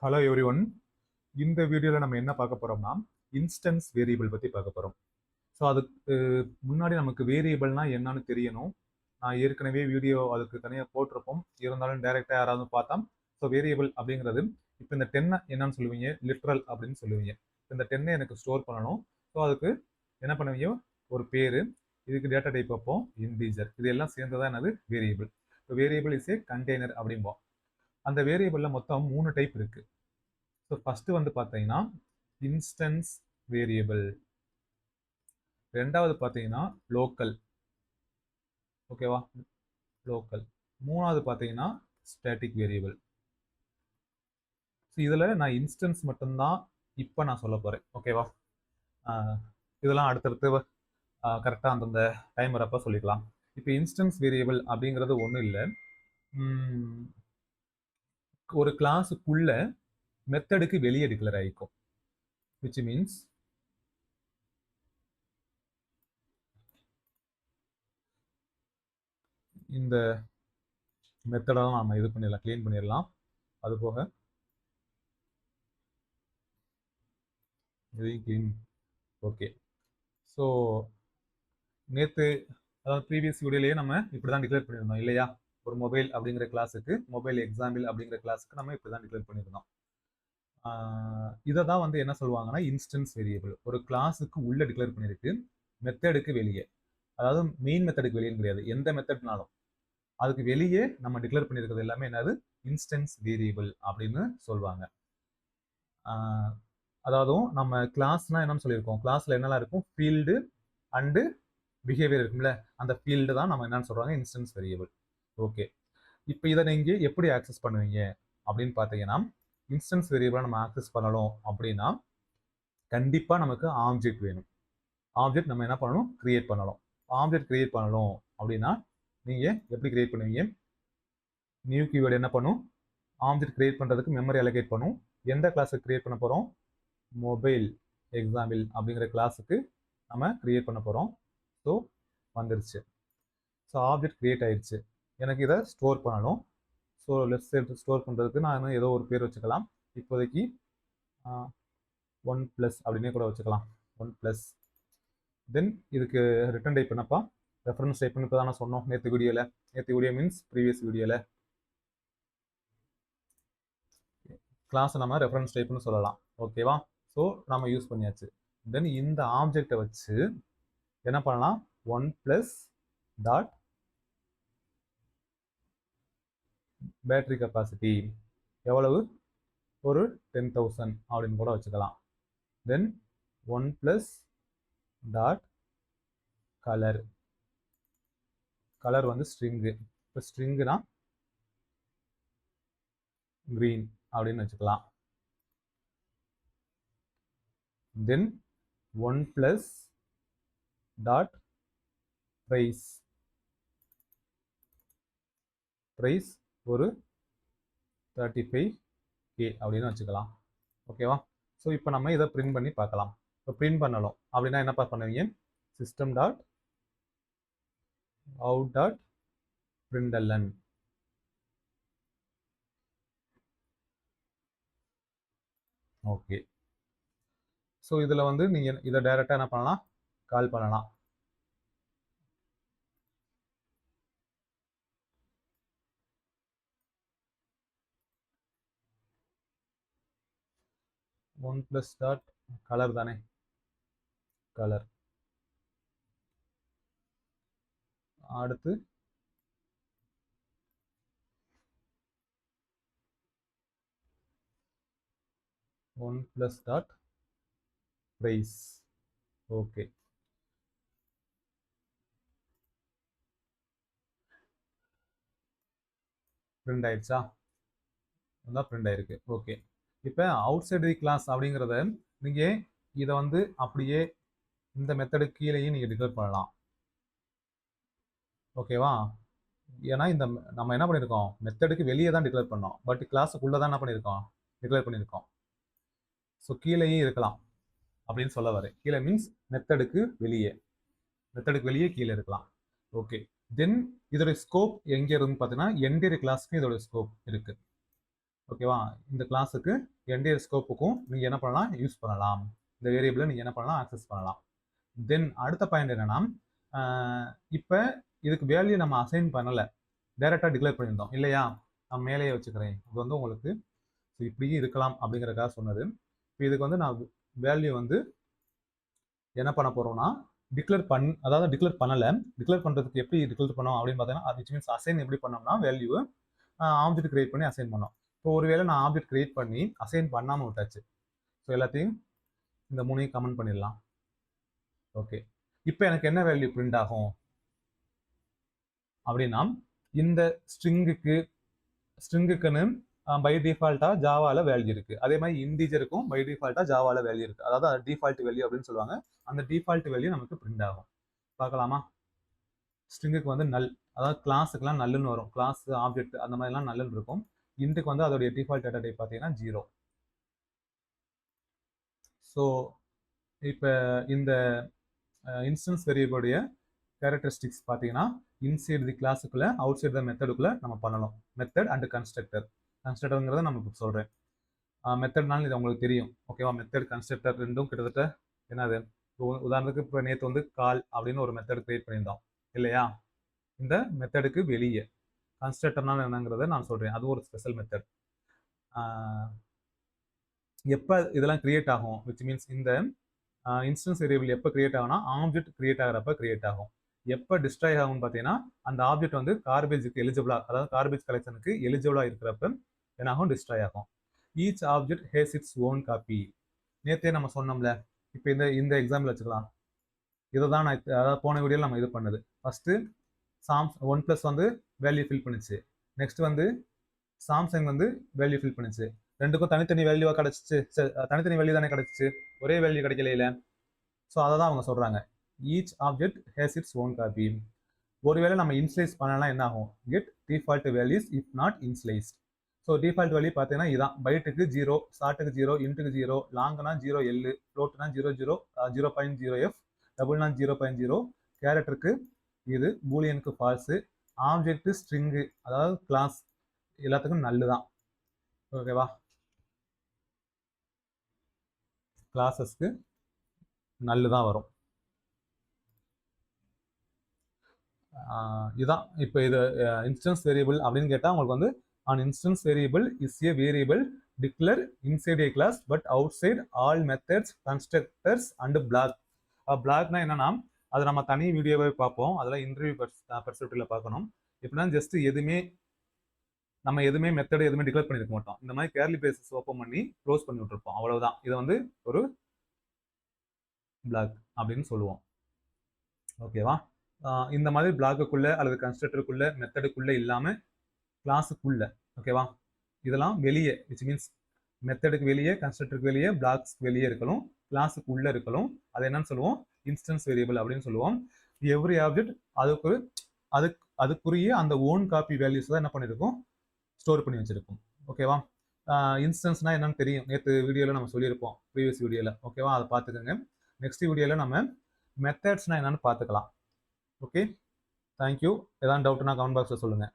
Hello every one. இந்த வீடியோவில் நம்ம என்ன பார்க்க போறோம்னா இன்ஸ்டன்ஸ் வேரியபிள் பற்றி பார்க்க போகிறோம். ஸோ அதுக்கு முன்னாடி நமக்கு வேரியபிள்னா என்னன்னு தெரியணும். நான் ஏற்கனவே வீடியோ அதுக்கு தனியாக போட்டிருப்போம். இருந்தாலும் டைரெக்டாக யாராவது பார்த்தா ஸோ வேரியபிள் அப்படிங்கிறது இப்போ இந்த 10 என்னன்னு சொல்லுவீங்க, லிட்ரல் அப்படின்னு சொல்லுவீங்க. இந்த 10 எனக்கு ஸ்டோர் பண்ணணும். ஸோ அதுக்கு என்ன பண்ணுவீங்க, ஒரு பேர், இதுக்கு டேட்டா டைப் வைப்போம் இன்டீஜர். இது எல்லாம் சேர்ந்ததான் என்னது வேரியபிள். இப்போ வேரியபிள் இஸ் ஏ கண்டெய்னர் அப்படிம்போம். அந்த வேரியபிளில் மொத்தம் 3 டைப் இருக்கு. ஸோ ஃபஸ்ட்டு வந்து பார்த்தீங்கன்னா இன்ஸ்டன்ஸ் வேரியபிள், ரெண்டாவது பார்த்தீங்கன்னா லோக்கல், ஓகேவா, லோக்கல், மூணாவது பார்த்தீங்கன்னா ஸ்டாட்டிக் வேரியபிள். ஸோ இதில் நான் இன்ஸ்டன்ஸ் மட்டும்தான் இப்போ நான் சொல்ல போகிறேன், ஓகேவா. இதெல்லாம் அடுத்தடுத்து கரெக்டாக அந்தந்த டைம் வரப்போ சொல்லிக்கலாம். இப்போ இன்ஸ்டன்ஸ் வேரியபிள் அப்படிங்கிறது ஒன்றும் இல்லை, ஒரு கிளாஸுக்குள்ள மெத்தடுக்கு வெளியே டிக்ளேர் ஆகிக்கும். which means இந்த மெத்தடெல்லாம் நம்ம இது பண்ணிடலாம், க்ளீன் பண்ணிடலாம். அது போக இதையும் க்ளீன். ஓகே. ஸோ நேற்று அதாவது ப்ரீவியஸ் வீடியோலேயே நம்ம இப்படி தான் டிக்ளேர் பண்ணியிருந்தோம் இல்லையா. ஒரு மொபைல் அப்படிங்கிற கிளாஸுக்கு, மொபைல் எக்ஸாம்பிள் அப்படிங்கிற கிளாஸுக்கு நம்ம இப்படி தான் டிக்ளேர் பண்ணியிருந்தோம். இதை தான் வந்து என்ன சொல்லுவாங்கன்னா இன்ஸ்டன்ஸ் வேரியபிள். ஒரு கிளாஸுக்கு உள்ள டிக்ளேர் பண்ணியிருக்கு, மெத்தடுக்கு வெளியே, அதாவது மெயின் மெத்தடுக்கு வெளியே கிடையாது, எந்த மெத்தட்னாலும் அதுக்கு வெளியே நம்ம டிக்ளேர் பண்ணியிருக்கிறது எல்லாமே என்னது இன்ஸ்டன்ஸ் வேரியபிள் அப்படின்னு சொல்லுவாங்க. அதாவது நம்ம கிளாஸ்னா என்னன்னு சொல்லியிருக்கோம், கிளாஸ்ல என்னெல்லாம் இருக்கும், ஃபீல்டு அண்டு பிஹேவியர் இருக்கும்ல, அந்த ஃபீல்டு தான் நம்ம என்னன்னு சொல்றாங்க இன்ஸ்டன்ஸ் வேரியபிள். ஓகே. இப்போ இதை நீங்க எப்படி ஆக்சஸ் பண்ணுவீங்க அப்படின்னு பார்த்தீங்கன்னா, இன்ஸ்டன்ஸ் வேரியபிளை நம்ம ஆக்சஸ் பண்ணணும் அப்படின்னா கண்டிப்பாக நமக்கு ஆப்ஜெக்ட் வேணும். ஆப்ஜெக்ட் நம்ம என்ன பண்ணணும், கிரியேட் பண்ணணும். ஆப்ஜெக்ட் கிரியேட் பண்ணணும் அப்படின்னா நீங்கள் எப்படி கிரியேட் பண்ணுவீங்க, நியூ கீவேர்டு என்ன பண்ணும், ஆப்ஜெக்ட் கிரியேட் பண்ணுறதுக்கு மெமரி அலோகேட் பண்ணும். எந்த கிளாஸுக்கு கிரியேட் பண்ண போகிறோம், மொபைல் எக்ஸாம்பிள் அப்படிங்கிற கிளாஸுக்கு நம்ம கிரியேட் பண்ண போகிறோம். ஸோ வந்துருச்சு. ஸோ ஆப்ஜெக்ட் கிரியேட் ஆயிடுச்சு. எனக்கு இதை ஸ்டோர் பண்ணணும். ஸோ லெஃப்ட் சைடு ஸ்டோர் பண்ணுறதுக்கு நான் ஏதோ ஒரு பேர் வச்சுக்கலாம். இப்போதைக்கு 1+ அப்படின்னே கூட வச்சுக்கலாம், 1+. தென் இதுக்கு ரிட்டர்ன் டைப் என்னப்பா, ரெஃபரன்ஸ் டைப் இப்போ தானே சொன்னோம் நேற்று வீடியோவில். நேற்று வீடியோ மீன்ஸ் ப்ரீவியஸ் வீடியோவில் கிளாஸ் நம்ம ரெஃபரன்ஸ் டைப்னு சொல்லலாம், ஓகேவா. ஸோ நம்ம யூஸ் பண்ணியாச்சு. தென் இந்த ஆப்ஜெக்டை வச்சு என்ன பண்ணலாம், 1+ டாட் பேட்டரி கெப்பாசிட்டி எவ்வளவு, ஒரு 10,000 அப்படின்னு கூட வச்சுக்கலாம். தென் 1+ டாட் கலர், கலர் வந்து ஸ்ட்ரிங்கு, இப்போ ஸ்ட்ரிங்குனா கிரீன் அப்படின்னு வச்சுக்கலாம். தென் 1+ டாட் ப்ரைஸ், ப்ரைஸ் ஒரு 35K அப்படின்னு வச்சுக்கலாம், ஓகேவா. ஸோ இப்போ நம்ம இதை பிரிண்ட் பண்ணி பார்க்கலாம். இப்போ பிரிண்ட் பண்ணலாம் அப்படின்னா என்னப்பா பண்ணுவீங்க, system dot out dot பிரிண்டலன். Okay. So இதில் வந்து நீங்கள் இதை டைரெக்டாக என்ன பண்ணலாம், கால் பண்ணலாம். ஒன் ப்ளஸ் டாட் கலர் தானே, கலர். அடுத்து 1+ டாட் ப்ரைஸ். ஓகே. பிரிண்ட் ஆயிடுச்சா, அதான் பிரிண்ட் ஆயிருக்கு. ஓகே. இப்போ அவுட் சைடு தி கிளாஸ் அப்படிங்கிறத நீங்கள் இதை வந்து அப்படியே இந்த மெத்தடு கீழேயும் நீங்கள் டிக்ளேர் பண்ணலாம், ஓகேவா. ஏன்னா இந்த நம்ம என்ன பண்ணியிருக்கோம், மெத்தடுக்கு வெளியே தான் டிக்ளேர் பண்ணோம், பட் கிளாஸுக்குள்ளே தான் என்ன பண்ணியிருக்கோம், டிக்ளேர் பண்ணியிருக்கோம். ஸோ கீழேயும் இருக்கலாம் அப்படின்னு சொல்ல வரேன். கீழே மீன்ஸ் மெத்தடுக்கு வெளியே, மெத்தடுக்கு வெளியே கீழே இருக்கலாம். ஓகே. தென் இதோட ஸ்கோப் எங்கே இருக்குன்னு பார்த்தீங்கன்னா என்டையர் கிளாஸ்க்கு இதோட ஸ்கோப் இருக்கு. ஓகேவா? இந்த கிளாஸுக்கு என்டையர் ஸ்கோப்புக்கும் நீங்க என்ன பண்ணலாம்? யூஸ் பண்ணலாம். இந்த வேரியபிள நீங்க என்ன பண்ணலாம்? ஆக்சஸ் பண்ணலாம். தென் அடுத்த பாயிண்ட் என்னன்னா, அ இப்ப இதுக்கு வேல்யூ நம்ம அசைன் பண்ணல. டைரக்ட்டா டிக்ளேர் பண்ணியிருந்தோம் இல்லையா? நான் மேலேயே வச்சுக்கிறேன். இது வந்து உங்களுக்கு இப்படியும் இருக்கலாம் அப்படிங்கிறதுக்காக சொன்னது. இப்ப இதுக்கு வந்து நான் வேல்யூ வந்து என்ன பண்ண போறோம்னா, டிக்ளேர் பண்ணல. டிக்ளேர் பண்றதுக்கு எப்படி டிக்ளேர் பண்ணோம் அப்படின்னு பார்த்தீங்கன்னா, விச் மீன்ஸ் அசைன் எப்படி பண்ணோம்னா, வேல்யூவ ஆப்ஜெக்ட் கிரியேட் பண்ணி அசைன் பண்ணோம். இப்போ ஒருவேளை நான் ஆப்ஜெக்ட் கிரியேட் பண்ணி அசைன் பண்ணாம விட்டாச்சு. ஸோ எல்லாத்தையும் இந்த 3யும் கமெண்ட் பண்ணிடலாம். ஓகே. இப்போ எனக்கு என்ன வேல்யூ பிரிண்ட் ஆகும் அப்படின்னா, இந்த ஸ்ட்ரிங்குக்குன்னு பை டிஃபால்ட்டா ஜாவால வேல்யூ இருக்கு. அதே மாதிரி இன்டிஜருக்கும் பை டிஃபால்ட்டா ஜாவால வேல்யூ இருக்கு. அதாவது டிஃபால்ட் வேல்யூ அப்படின்னு சொல்லுவாங்க. அந்த டிஃபால்ட் வேல்யூ நமக்கு பிரிண்ட் ஆகும். பார்க்கலாமா? ஸ்ட்ரிங்குக்கு வந்து நல், அதாவது கிளாஸுக்குலாம் நல்லுன்னு வரும். கிளாஸ், ஆப்ஜெக்ட் அந்த மாதிரிலாம் நல்லுன்னு இருக்கும். இன்ட்டுக்கு வந்து அதோடைய டிஃபால்ட் டேட்டா டைப் பார்த்தீங்கன்னா 0. ஸோ இப்போ இந்த இன்ஸ்டன்ஸ் வேரியபிளுடைய கேரக்டரிஸ்டிக்ஸ் பார்த்தீங்கன்னா, இன்சைட் தி கிளாஸுக்குள்ள, அவுட் சைட் த மெத்தடுக்குள்ள நம்ம பண்ணணும். Method and constructor. கன்ஸ்ட்ரக்டருங்கிறத நம்ம இப்போ சொல்கிறேன். மெத்தட்னாலும் இது உங்களுக்கு தெரியும். ஓகேவா? மெத்தட், கன்ஸ்ட்ரக்டர் ரெண்டும் கிட்டத்தட்ட என்னது? உதாரணத்துக்கு இப்போ நேற்று வந்து கால் அப்படின்னு ஒரு மெத்தட் கிரியேட் பண்ணியிருந்தோம் இல்லையா? இந்த மெத்தடுக்கு வெளியே கன்ஸ்ட்ரக்டர்னால என்னங்கிறத நான் சொல்கிறேன். அது ஒரு ஸ்பெஷல் மெத்தட். எப்போ இதெல்லாம் கிரியேட் ஆகும்? விச் மீன்ஸ் இந்த இன்ஸ்டன்ஸ் வேரியபிள் எப்போ கிரியேட் ஆகும்னா, ஆப்ஜெக்ட் கிரியேட் ஆகிறப்ப கிரியேட் ஆகும். எப்போ டிஸ்ட்ராய் ஆகும்னு பார்த்தீங்கன்னா, அந்த ஆப்ஜெக்ட் வந்து கார்பேஜுக்கு எலிஜிபிளா, அதாவது கார்பேஜ் கலெக்ஷனுக்கு எலிஜிபிளா இருக்கிறப்ப என்னாகும்? டிஸ்ட்ராய் ஆகும். Each object has its own copy. நேற்றே நம்ம சொன்னோம்ல. இப்போ இந்த எக்ஸாம்பிள் வச்சுக்கலாம். இதை தான் நான் அதாவது போன வீடியோவில் நம்ம இது பண்ணது. ஃபர்ஸ்ட் சாம்ஸ் 1+ வந்து வேல்யூ ஃபில் பண்ணுச்சு. நெக்ஸ்ட் வந்து சாம்சங் வந்து வேல்யூ ஃபில் பண்ணுச்சு. ரெண்டுக்கும் தனித்தனி வேல்யூவா கிடைச்சிச்சு. தனித்தனி வேல்யூ தானே கிடைச்சிச்சு, ஒரே வேல்யூ கிடைக்கல. ஸோ அதை தான் அவங்க சொல்றாங்க. Each object has its own copy. ஒருவேளை நம்ம இன்ஸ்லைஸ் பண்ணலாம் என்ன ஆகும்? Get default values if not initialised. So default value பார்த்தீங்கன்னா இதான். பைட்டுக்கு 0, ஷார்ட்டுக்கு 0, இன்ட்டுக்கு 0, லாங்னா 0L, ஃப்ளோட்னா 00, 0.0F, டபுள்னா 0.0, கேரக்டருக்கு இது, பூலியனுக்கு ஃபால்ஸு, ஆப்ஜெக்ட் ஸ்ட்ரிங்கு அதாவது கிளாஸ் எல்லாத்துக்கும் நல்லு தான். ஓகேவா? கிளாஸஸ்க்கு நல்லு தான் வரும். இதுதான். இப்போ இது இன்ஸ்டன்ஸ் வேரியபிள் அப்படின்னு கேட்டால் உங்களுக்கு வந்து an instance variable is a variable declared inside a class but outside all methods, constructors and block. பிளாக்னா என்னன்னா, அது நம்ம தனி வீடியோவை பார்ப்போம். அதெல்லாம் இன்டர்வியூ பெர்ஸ்பெக்டிவ்ல பார்க்கணும். எப்படின்னா ஜஸ்ட் நம்ம எதுவுமே மெத்தட் எதுவுமே டிக்ளேர் பண்ணிருக்க மாட்டோம். இந்த மாதிரி கேர்லி பிரேசஸ் ஓப்பன் பண்ணி க்ளோஸ் பண்ணி விட்டுருப்போம். அவ்வளவுதான். இதை வந்து ஒரு பிளாக் அப்படின்னு சொல்லுவோம். ஓகேவா? இந்த மாதிரி பிளாக்குக்குள்ள அல்லது கன்ஸ்ட்ரக்டருக்குள்ள மெத்தடுக்குள்ள இல்லாம கிளாஸுக்குள்ள. ஓகேவா? இதெல்லாம் வெளியே, விச் மீன்ஸ் மெத்தடுக்கு வெளியே, கன்ஸ்ட்ரக்டருக்கு வெளியே, பிளாக்ஸ்க்கு வெளியே இருக்கணும், கிளாஸுக்கு உள்ள இருக்கணும். அது என்னன்னு சொல்லுவோம்? இன்ஸ்டன்ஸ் வேரியபிள் அப்படின்னு சொல்லுவோம். எவ்ரி ஆப்ஜெக்ட் அதுக்குரிய அந்த ஓன் காப்பி வேல்யூஸ் தான் என்ன பண்ணிருக்கோம்? ஸ்டோர் பண்ணி வச்சிருக்கோம். ஓகேவா? இன்ஸ்டன்ஸ்னா என்னன்னு தெரியும். நேற்று வீடியோல நம்ம சொல்லியிருப்போம், ப்ரீவியஸ் வீடியோல. ஓகேவா? அதை பார்த்துக்கோங்க. நெக்ஸ்ட் வீடியோல நம்ம மெத்தட்ஸ்னா என்னன்னு பார்த்துக்கலாம். Okay, thank you. ஏதாவது டவுட்னா கமெண்ட் பாக்ஸில் சொல்லுங்கள்.